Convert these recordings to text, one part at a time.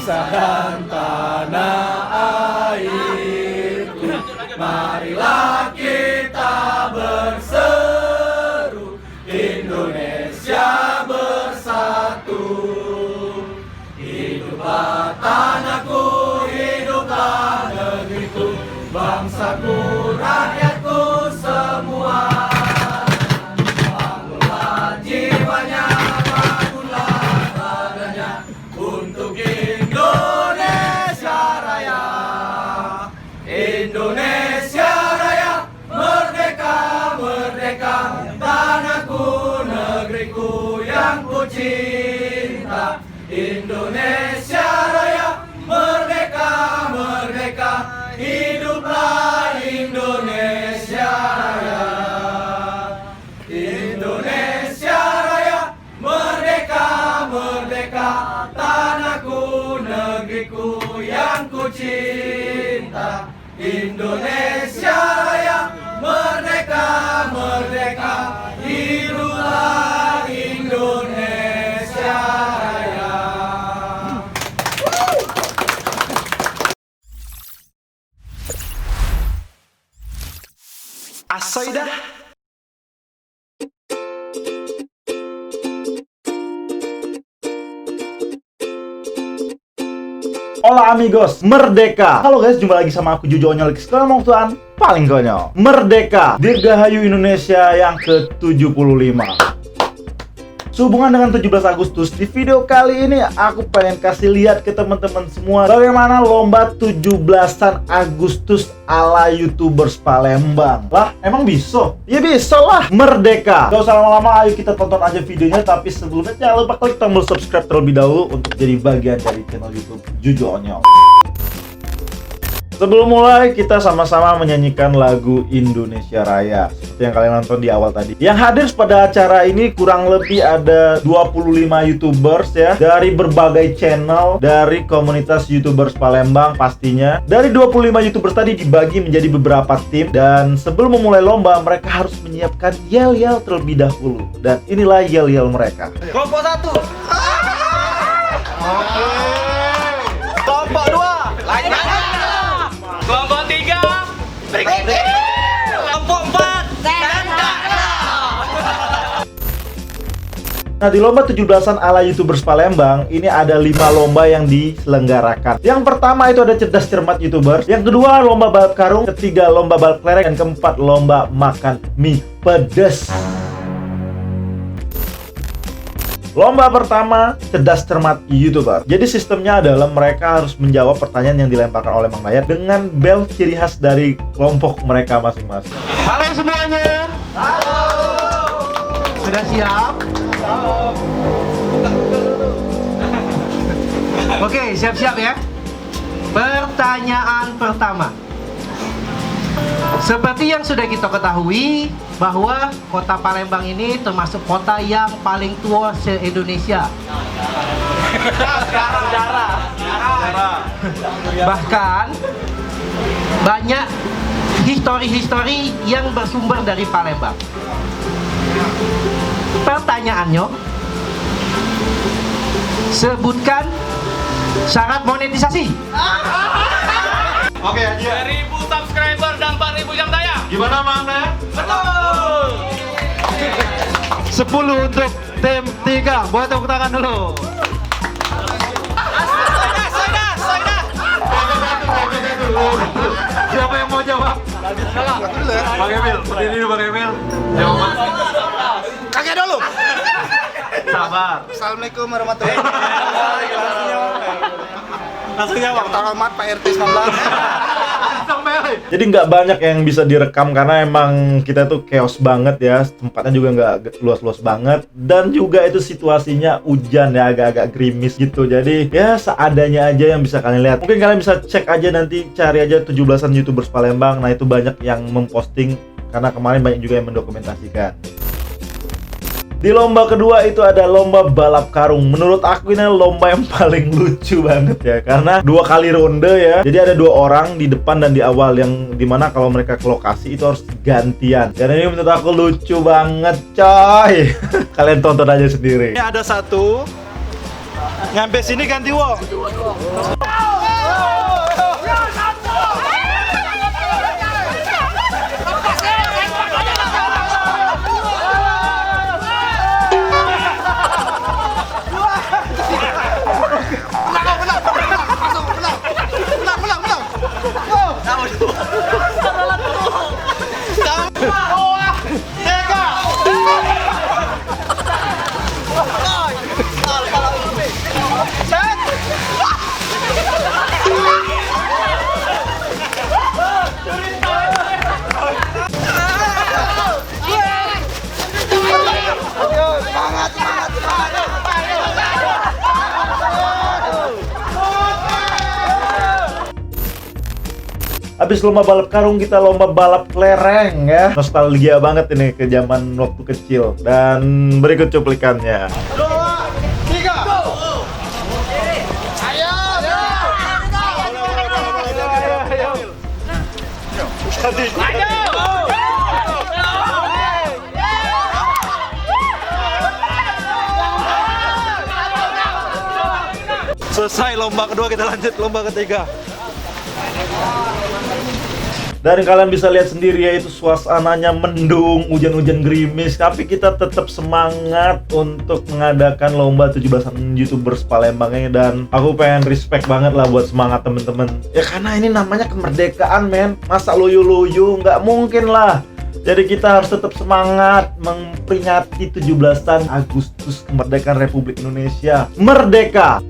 bangsa dan tanah airku. Marilah kita berseru, Indonesia bersatu. Hiduplah tanahku, hiduplah negeriku, bangsaku, rakyatku semua. Bangunlah jiwanya, bangunlah badannya, untuk Indonesia Raya. Indonesia Raya, merdeka, merdeka, tanahku, negeriku yang ku cinta. Indonesia Raya, merdeka, merdeka, hiduplah Indonesia Raya. Indonesia Raya, merdeka, merdeka, tanahku, negeriku yang ku cinta. Indonesia Raya, merdeka, merdeka, hiduplah Indonesia Raya. Asoy dah. Hola amigos, merdeka. Halo guys, jumpa lagi sama aku Jujo Onyol Sekarang Tuan paling konyol. Merdeka, Dirgahayu Indonesia yang ke-75. Sehubungan dengan 17 Agustus, di video kali ini aku pengen kasih lihat ke teman-teman semua bagaimana lomba 17-an Agustus ala YouTubers Palembang. Lah, emang bisa? Ya bisa lah, merdeka. Gak usah lama-lama, ayo kita tonton aja videonya. Tapi sebelumnya jangan lupa klik tombol subscribe terlebih dahulu untuk jadi bagian dari channel YouTube Jujo Onyol. Sebelum mulai, kita sama-sama menyanyikan lagu Indonesia Raya seperti yang kalian nonton di awal tadi. Yang hadir pada acara ini kurang lebih ada 25 YouTubers ya, dari berbagai channel, dari komunitas YouTubers Palembang pastinya. Dari 25 YouTubers tadi dibagi menjadi beberapa tim, dan sebelum memulai lomba mereka harus menyiapkan yel-yel terlebih dahulu. Dan inilah yel-yel mereka. Kelompok 1. Kelompok 2. Lanjut. Kelompok 3. Kelompok 4. Nah, di lomba 17-an ala YouTubers Palembang ini ada 5 lomba yang diselenggarakan. Yang pertama itu ada cerdas cermat YouTubers, yang kedua lomba balap karung, ketiga lomba balap kelereng, dan keempat lomba makan mie pedas. Lomba pertama, cerdas cermat YouTuber. Jadi sistemnya adalah mereka harus menjawab pertanyaan yang dilemparkan oleh Mang Dayat dengan bel ciri khas dari kelompok mereka masing-masing. Halo semuanya. Halo. Sudah siap? Oke, siap-siap ya. Pertanyaan pertama. Seperti yang sudah kita ketahui bahwa kota Palembang ini termasuk kota yang paling tua se-Indonesia. Bahkan banyak histori-histori yang bersumber dari Palembang. Pertanyaannya, sebutkan syarat monetisasi. Oke, 2.000 subscriber dan 4.000 jam tayang. Gimana Mang Dayat? Betul. 10 untuk tim 3. Buat tepuk tangan dulu. Siapa yang mau jawab? Bang Emil, berdiri dulu Bang Emil. Jawab. Kakek dulu. Sabar. Assalamualaikum warahmatullahi wabarakatuh. Langsung jawab. Terhormat Pak RT 19. Jadi nggak banyak yang bisa direkam karena emang kita tuh chaos banget ya, tempatnya juga nggak luas-luas banget, dan juga itu situasinya hujan ya, agak-agak gerimis gitu. Jadi ya seadanya aja yang bisa kalian lihat. Mungkin kalian bisa cek aja nanti, cari aja 17-an YouTubers Palembang. Nah itu banyak yang memposting karena kemarin banyak juga yang mendokumentasikan. Di lomba kedua itu ada lomba balap karung. Menurut aku ini lomba yang paling lucu banget ya, karena 2 kali ronde ya. Jadi ada 2 orang di depan dan di awal, yang dimana kalau mereka ke lokasi itu harus gantian. Dan ini menurut aku lucu banget coy. Kalian tonton aja sendiri. Ini ada 1, Nyampe sini ganti wong. Habis lomba balap karung, kita lomba balap kelereng ya. Nostalgia banget ini ke zaman waktu kecil. Dan berikut cuplikannya. 2, 3, go! Ayo! Selesai lomba kedua, kita lanjut lomba ketiga. Dan kalian bisa lihat sendiri ya, itu suasananya mendung, hujan-hujan gerimis, tapi kita tetap semangat untuk mengadakan lomba 17-an YouTubers Palembang ini. Dan aku pengen respect banget lah buat semangat temen-temen ya, karena ini namanya kemerdekaan men, masa loyo-loyo, nggak mungkin lah. Jadi kita harus tetap semangat memperingati 17-an Agustus kemerdekaan Republik Indonesia. Merdeka!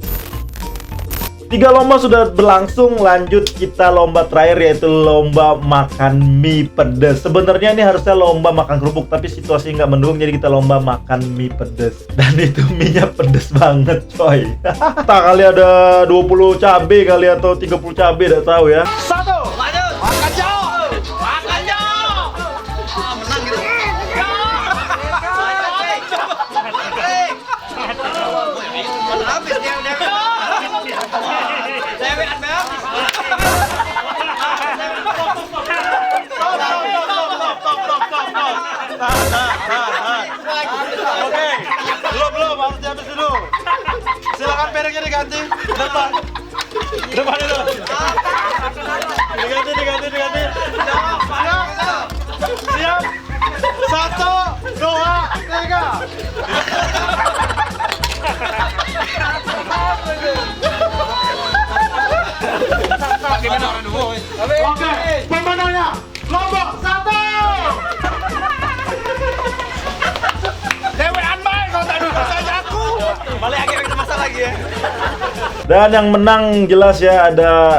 3 lomba sudah berlangsung, lanjut kita lomba terakhir yaitu lomba makan mie pedes. Sebenarnya ini harusnya lomba makan kerupuk, tapi situasi nggak mendukung, jadi kita lomba makan mie pedes. Dan itu mie-nya pedes banget coy. Tak kali ada 20 cabai kali atau 30 cabai, tidak tahu ya. 1, lanjut! Makan jauh! Makan jauh! Menang gitu. Habis dia udah. Oke, belum harus dihabis dulu. Silakan piringnya diganti. Depan itu. Diganti. Siap. 1, 2, 3. Oke, pemenangnya Lombok 1. Dewean baik kalau tak duduk saja aku. Balik lagi kita masak lagi ya. Dan yang menang jelas ya,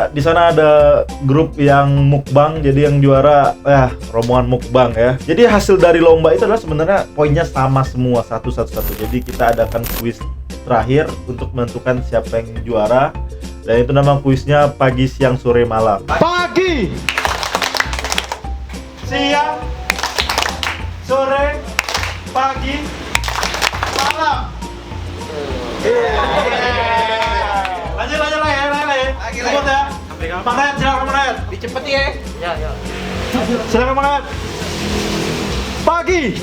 di sana ada grup yang mukbang, jadi yang juara rombongan mukbang ya. Jadi hasil dari lomba itu adalah sebenarnya poinnya sama semua, satu. Jadi kita adakan kuis terakhir untuk menentukan siapa yang juara. Dan itu nama kuisnya pagi, siang, sore, malam. Pagi, siang, sore, pagi, malam. Lanjut lagi. Sebut ya. Bang Rayat, silakan Bang Rayat. Dicepet ya. Ya. Silakan Bang Rayat. Pagi,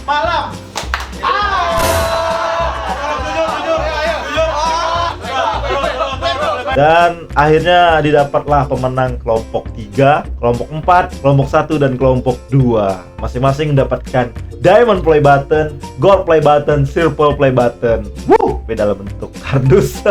malam. Dan akhirnya didapatlah pemenang kelompok 3, kelompok 4, kelompok 1, dan kelompok 2. Masing-masing mendapatkan Diamond Play Button, Gold Play Button, Silver Play Button. Beda dalam bentuk kardus.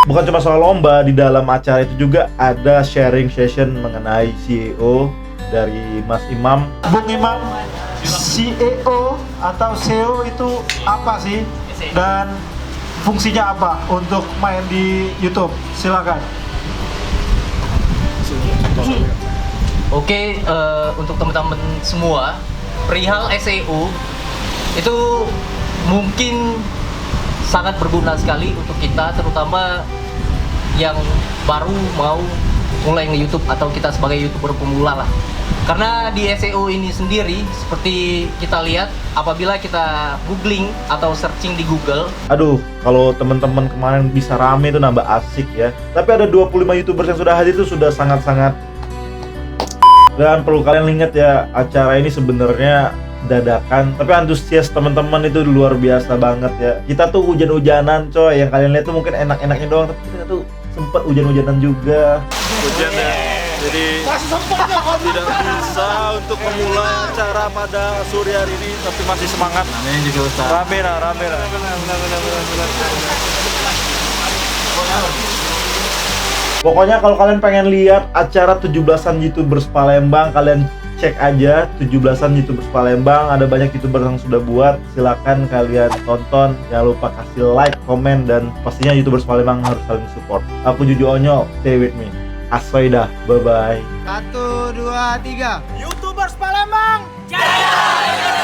Bukan cuma soal lomba, di dalam acara itu juga ada sharing session mengenai CEO dari Mas Imam. Bung Imam, CEO atau SEO itu apa sih? Dan fungsinya apa untuk main di YouTube? Silakan. Oke, untuk teman-teman semua, perihal SEO itu mungkin sangat berguna sekali untuk kita, terutama yang baru mau mulai nge-YouTube atau kita sebagai YouTuber pemula lah. Karena di SEO ini sendiri, seperti kita lihat, apabila kita googling atau searching di Google, Aduh, kalau teman-teman kemarin bisa rame itu nambah asik ya. Tapi ada 25 YouTubers yang sudah hadir itu sudah sangat-sangat. Dan perlu kalian ingat ya, acara ini sebenarnya dadakan, tapi antusias teman-teman itu luar biasa banget ya. Kita tuh hujan-hujanan coy, yang kalian lihat tuh mungkin enak-enaknya doang, tapi kita tuh sempet hujan-hujanan juga. Hujan ya, jadi tidak bisa untuk memulai acara pada sore hari ini, tapi masih semangat. Rame lah. Pokoknya kalau kalian pengen lihat acara 17-an YouTubers Palembang, kalian cek aja 17-an YouTubers Palembang. Ada banyak YouTuber yang sudah buat, silakan kalian tonton. Jangan lupa kasih like, komen, dan pastinya YouTubers Palembang harus saling support. Aku Juju Onyol, stay with me. Aswaidah, bye-bye. 1, 2, 3. YouTubers Palembang, jaya!